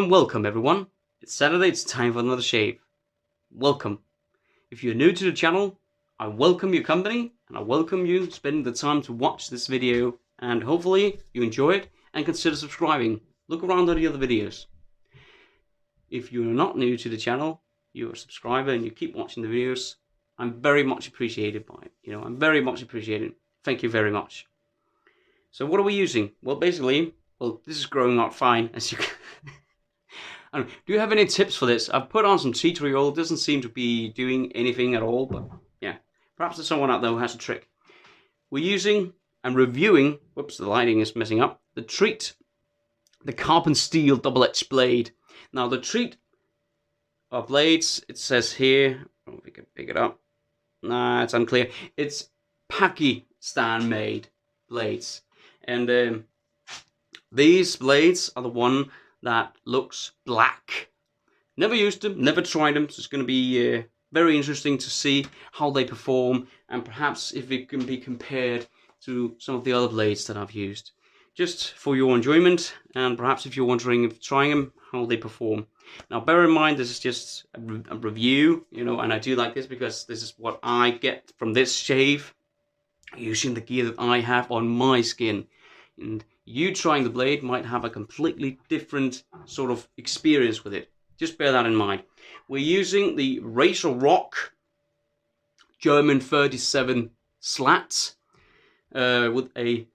and welcome everyone. It's Saturday, it's time for another shave. Welcome. If you're new to the channel, I welcome your company and I welcome you spending the time to watch this video, and hopefully you enjoy it and consider subscribing. Look around at the other videos. If you're not new to the channel, you're a subscriber and you keep watching the videos, I'm very much appreciated by it. I'm very much appreciated. Thank you very much. So what are we using? Well, basically, this is growing out fine, as you can. Do you have any tips for this? I've put on some tea tree oil. It doesn't seem to be doing anything at all, but yeah. Perhaps there's someone out there who has a trick. We're using and reviewing, whoops, the lighting is messing up, the Treet, the carbon steel double-edged blade. Now the Treet blades, it says here, oh, we can pick it up. Nah, it's unclear. It's Pakistan made blades. And these blades are the one that looks black. Never used them, never tried them, so it's going to be very interesting to see how they perform, and perhaps if it can be compared to some of the other blades that I've used. Just for your enjoyment, and perhaps if you're wondering if trying them, how they perform. Now bear in mind, this is just a review, and I do like this because this is what I get from this shave, using the gear that I have on my skin. And you trying the blade might have a completely different sort of experience with it. Just bear that in mind. We're using the Razorock German 37 slant with a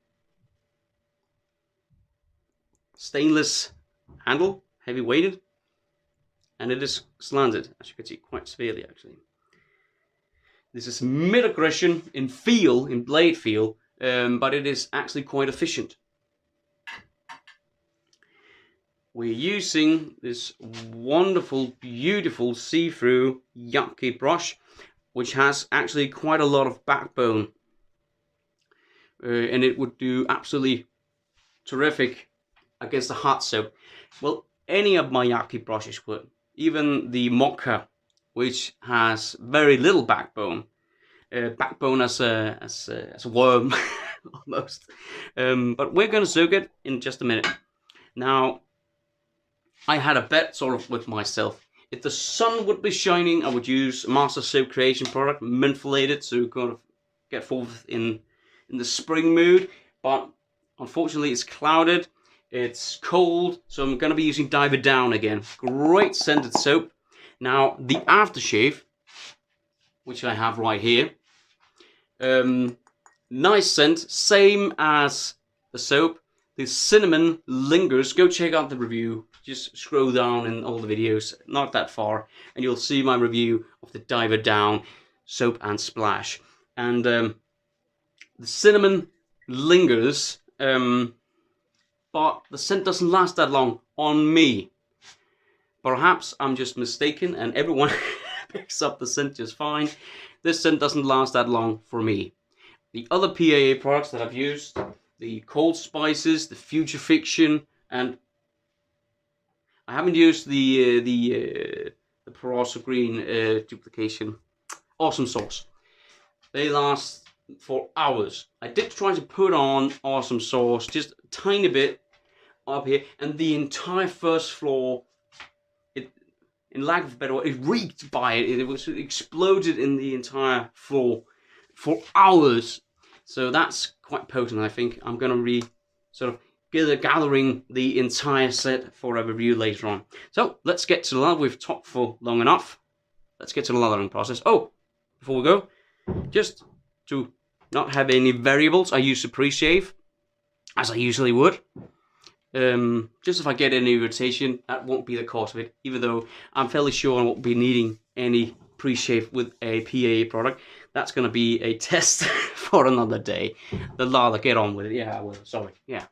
stainless handle, heavy weighted, and it is slanted, as you can see, quite severely actually. This is mid-aggression in feel, in blade feel, but it is actually quite efficient. We're using this wonderful, beautiful see-through yaqi brush, which has actually quite a lot of backbone, and it would do absolutely terrific against the hard soap. Well, any of my yaqi brushes would, even the mocha, which has very little backbone. Backbone as a worm almost, but we're gonna soak it in just a minute. Now I had a bet sort of with myself. If the sun would be shining, I would use Master Soap Creation product, mentholated, to kind of get forth in the spring mood. But unfortunately it's clouded, it's cold, so I'm gonna be using Diver Down again. Great scented soap. Now the Aftershave, which I have right here, nice scent, same as the soap. The cinnamon lingers. Go check out the review. Just scroll down in all the videos, not that far, and you'll see my review of the Diver Down soap and splash. And the cinnamon lingers, but the scent doesn't last that long on me. Perhaps I'm just mistaken and everyone picks up the scent just fine. This scent doesn't last that long for me. The other PAA products that I've used, the Cold Spices, the Future Fiction, and I haven't used the Peroso Green duplication. Awesome Sauce. They last for hours. I did try to put on Awesome Sauce just a tiny bit up here, and the entire first floor, in lack of a better word, it reeked by it. It was exploded in the entire floor for hours. So that's quite potent, I think. I'm going to be sort of gathering the entire set for a review later on. So let's get to the lather. We've talked for long enough. Let's get to the lathering process. Oh, before we go, just to not have any variables, I use a pre-shave, as I usually would. Just if I get any irritation, that won't be the cause of it, even though I'm fairly sure I won't be needing any pre-shave with a PAA product. That's going to be a test for another day. The lather, get on with it. Yeah, I will. Sorry. Yeah.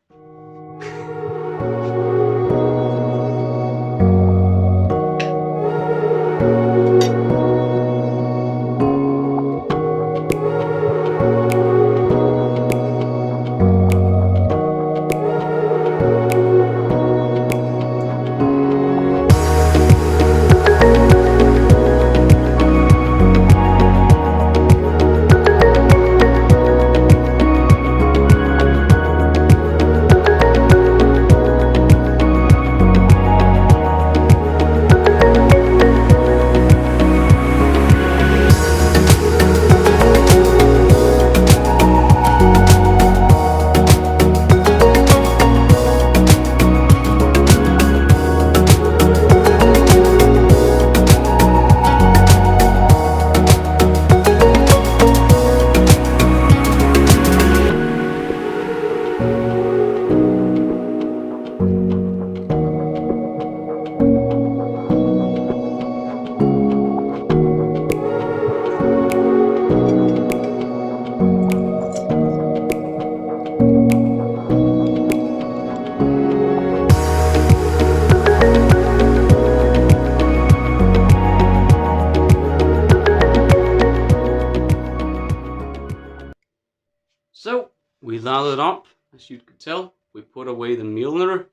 We lathered up, as you can tell. We put away the Milner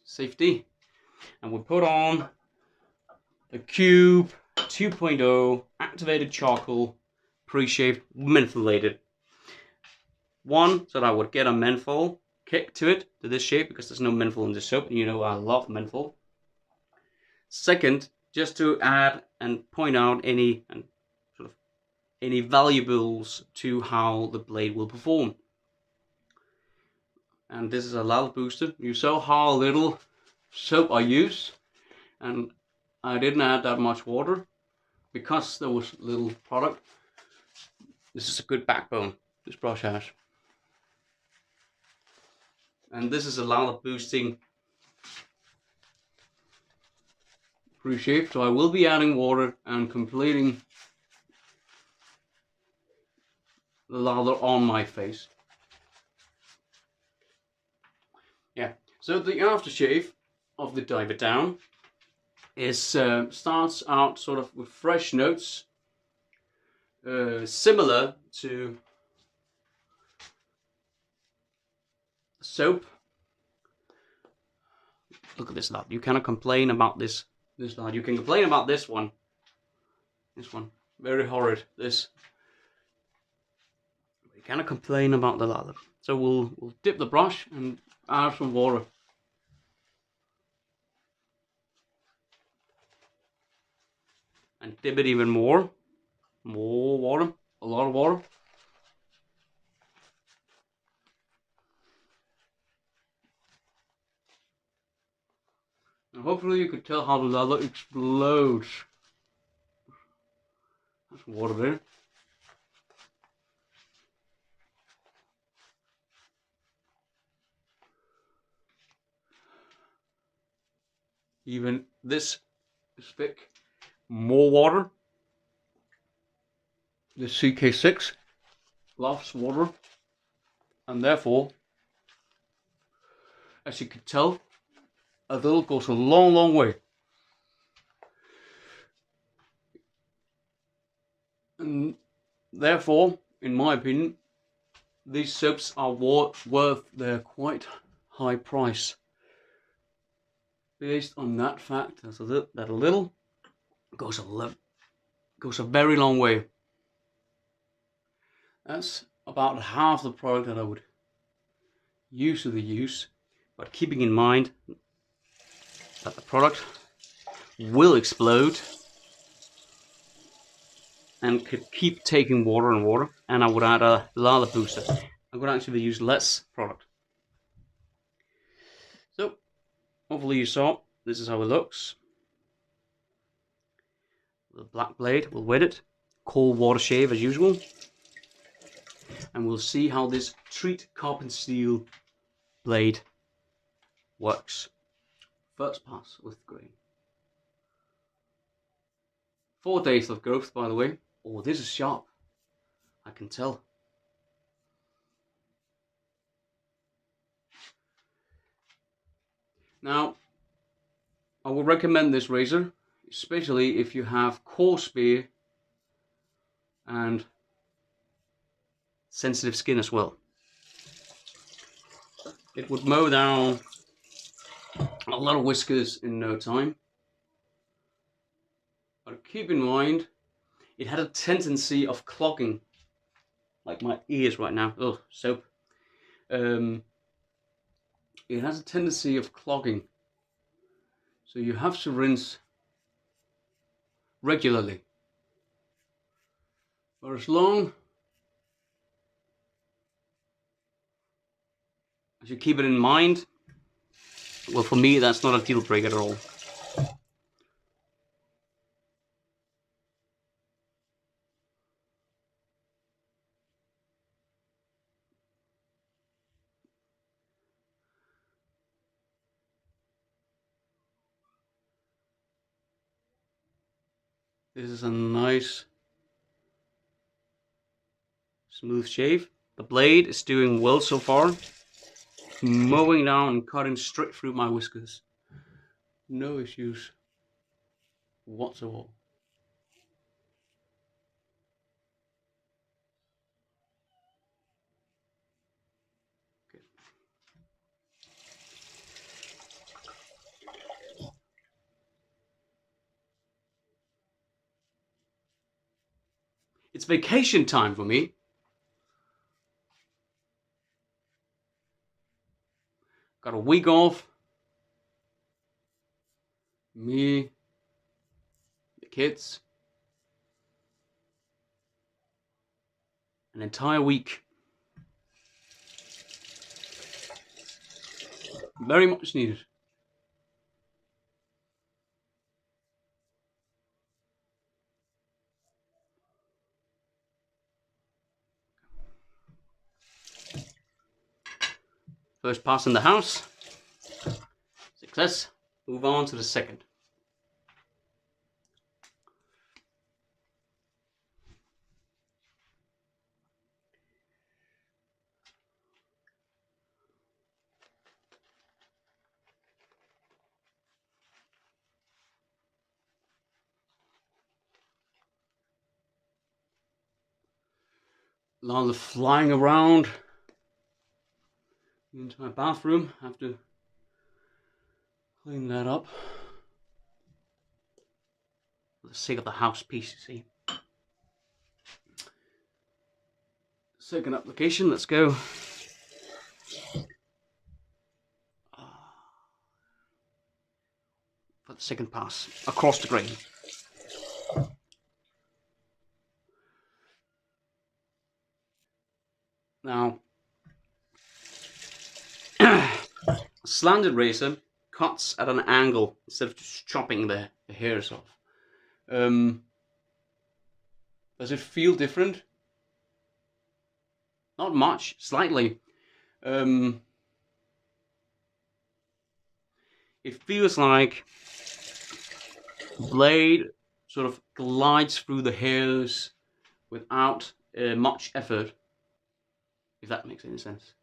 safety, and we put on the Cube 2.0 activated charcoal pre-shaved mentholated. One, so that I would get a menthol kick to it, to this shape, because there's no menthol in this soap, and you know I love menthol. Second, just to add and point out any valuables to how the blade will perform. And this is a lather booster. You saw how little soap I use, and I didn't add that much water because there was little product. This is a good backbone, this brush has. And this is a lather boosting pre-shave, so I will be adding water and completing the lather on my face. Yeah, so the aftershave of the Diver Down is starts out sort of with fresh notes, similar to soap. Look at this lad. You cannot complain about this lad. You can complain about this one. This one, very horrid. This. You cannot complain about the lather. So we'll dip the brush and add some water. And dip it even more. More water. A lot of water. And hopefully you can tell how the lather explodes. There's water there. Even this is thick. More water. The CK6 loves water, and therefore, as you can tell, a little goes a long, long way. And therefore, in my opinion, these soaps are worth their quite high price. Based on that fact, that a little goes a very long way. That's about half the product that I would usually use, but keeping in mind that the product will explode and could keep taking water and water, and I would add a lather booster. I would actually use less product. So, hopefully you saw, this is how it looks. The black blade, we'll wet it. Cold water shave as usual. And we'll see how this Treet carbon steel blade works. First pass with grain. 4 days of growth, by the way. Oh, this is sharp. I can tell. Now, I would recommend this razor, especially if you have coarse spear and sensitive skin as well. It would mow down a lot of whiskers in no time. But keep in mind, it had a tendency of clogging, like my ears right now. Oh, soap. It has a tendency of clogging, so you have to rinse regularly. But as long as you keep it in mind, well, for me, that's not a deal breaker at all. This is a nice smooth shave. The blade is doing well so far. Mowing down and cutting straight through my whiskers. No issues whatsoever. It's vacation time for me. Got a week off. Me, the kids. An entire week. Very much needed. First pass in the house. Success. Move on to the second. Lather flying around into my bathroom. I have to clean that up. For the sake of the house piece, you see. Second application, let's go. For the second pass, across the grain. Now, slanted razor cuts at an angle instead of just chopping the hairs off. Does it feel different? Not much, slightly. It feels like the blade sort of glides through the hairs without much effort, if that makes any sense.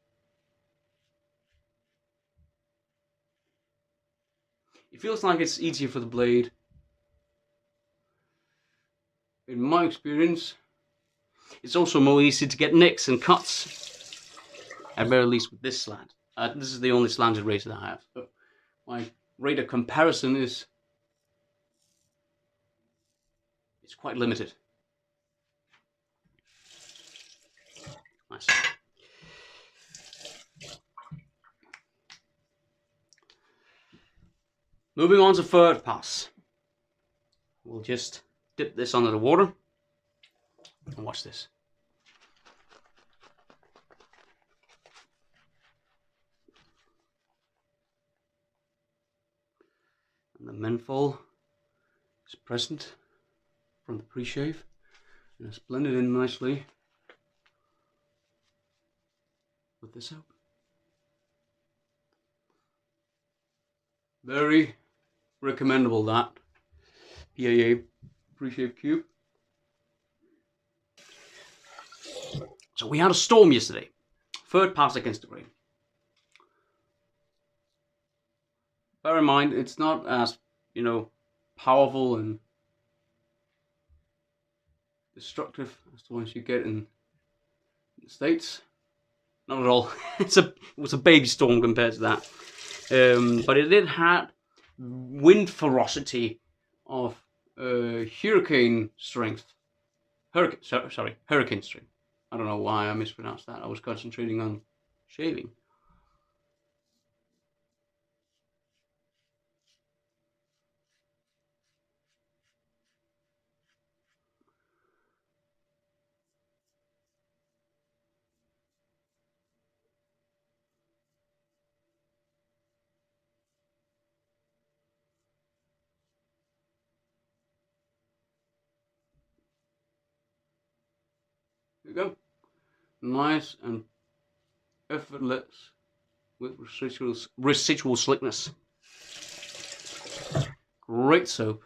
It feels like it's easier for the blade. In my experience, it's also more easy to get nicks and cuts, at very least with this slant. This is the only slanted razor that I have. So my rate of comparison is quite limited. Nice. Moving on to third pass. We'll just dip this under the water and watch this. And the menthol is present from the pre-shave and it's blended in nicely with the soap. Very recommendable, that PAA pre-shave cube. So we had a storm yesterday. Third pass against the grain. Bear in mind, it's not as, powerful and destructive as the ones you get in the States. Not at all. It was a baby storm compared to that. But it did have wind ferocity of hurricane strength. Hurricane strength. I don't know why I mispronounced that. I was concentrating on shaving. There you go. Nice and effortless with residual slickness. Great soap.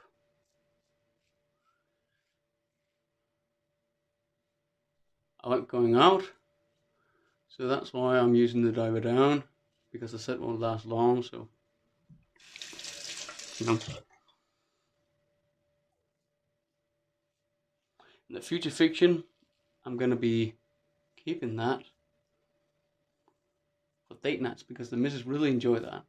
I like going out, so that's why I'm using the diver down, because the set won't last long, so In the future fiction, I'm going to be keeping that date nights because the missus really enjoy that.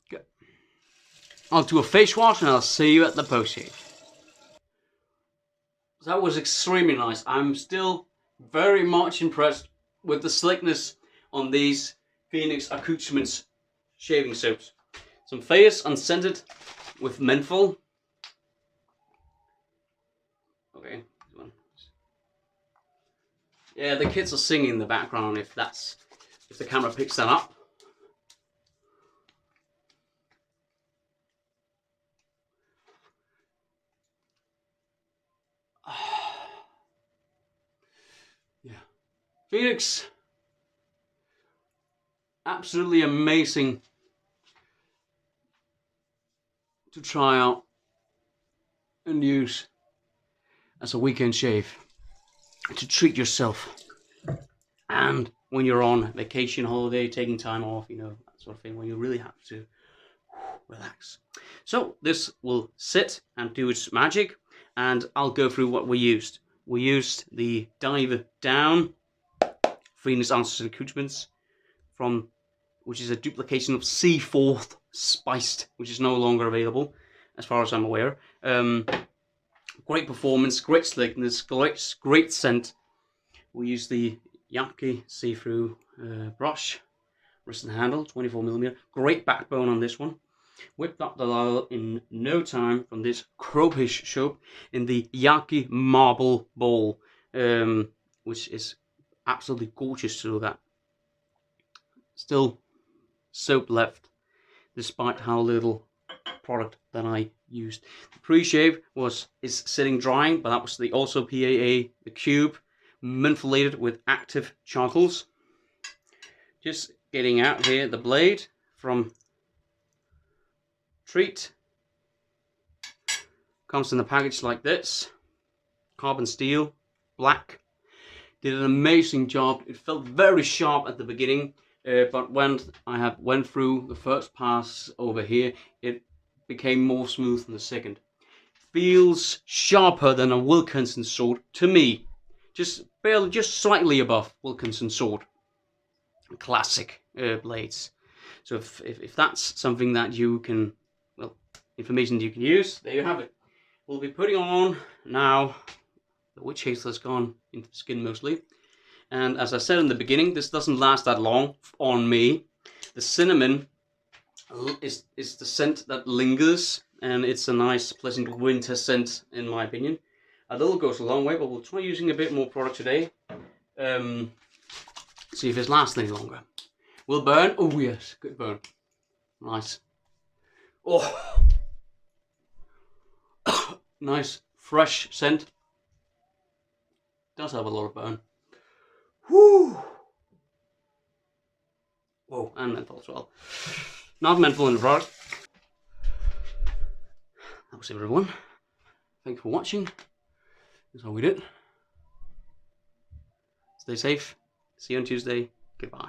Good. I'll do a face wash and I'll see you at the post shave. That was extremely nice. I'm still very much impressed with the slickness on these Phoenix Accoutrements shaving soaps. Some thayers unscented with menthol. Okay, this one. Yeah, the kids are singing in the background if the camera picks that up. Yeah. Phoenix, absolutely amazing to try out and use as a weekend shave to treat yourself. And when you're on vacation, holiday, taking time off, you know, that sort of thing, when you really have to relax. So this will sit and do its magic, and I'll go through what we used. We used the Dive Down Phoenix Accoutrements from, which is a duplication of C4 Spiced, which is no longer available, as far as I'm aware. Great performance, great slickness, great scent. We use the Yaqi see-through brush, wrist and handle, 24mm. Great backbone on this one. Whipped up the lather in no time from this Cropish soap in the Yaqi marble bowl, which is absolutely gorgeous to look at. Still soap left, despite how little product that I used. The pre-shave is sitting drying, but that was the also PAA, the cube, mentholated with active charcoals. Just getting out here the blade from Treet. Comes in the package like this, carbon steel, black. Did an amazing job. It felt very sharp at the beginning, but when I went through the first pass over here, it became more smooth in the second. Feels sharper than a Wilkinson sword to me, just slightly above Wilkinson sword. Classic blades. So if that's something that you can, well, information you can use, there you have it. We'll be putting on now. The witch hazel has gone into the skin mostly. And as I said in the beginning, this doesn't last that long on me. The cinnamon is the scent that lingers, and it's a nice, pleasant winter scent, in my opinion. A little goes a long way, but we'll try using a bit more product today. See if it lasts any longer. Will burn? Oh yes, good burn. Nice. Oh, nice, fresh scent. Does have a lot of burn. Whoo! Whoa, and menthol as well. Not menthol in the product. That was it, everyone. Thank you for watching. That's all we did. Stay safe. See you on Tuesday. Goodbye.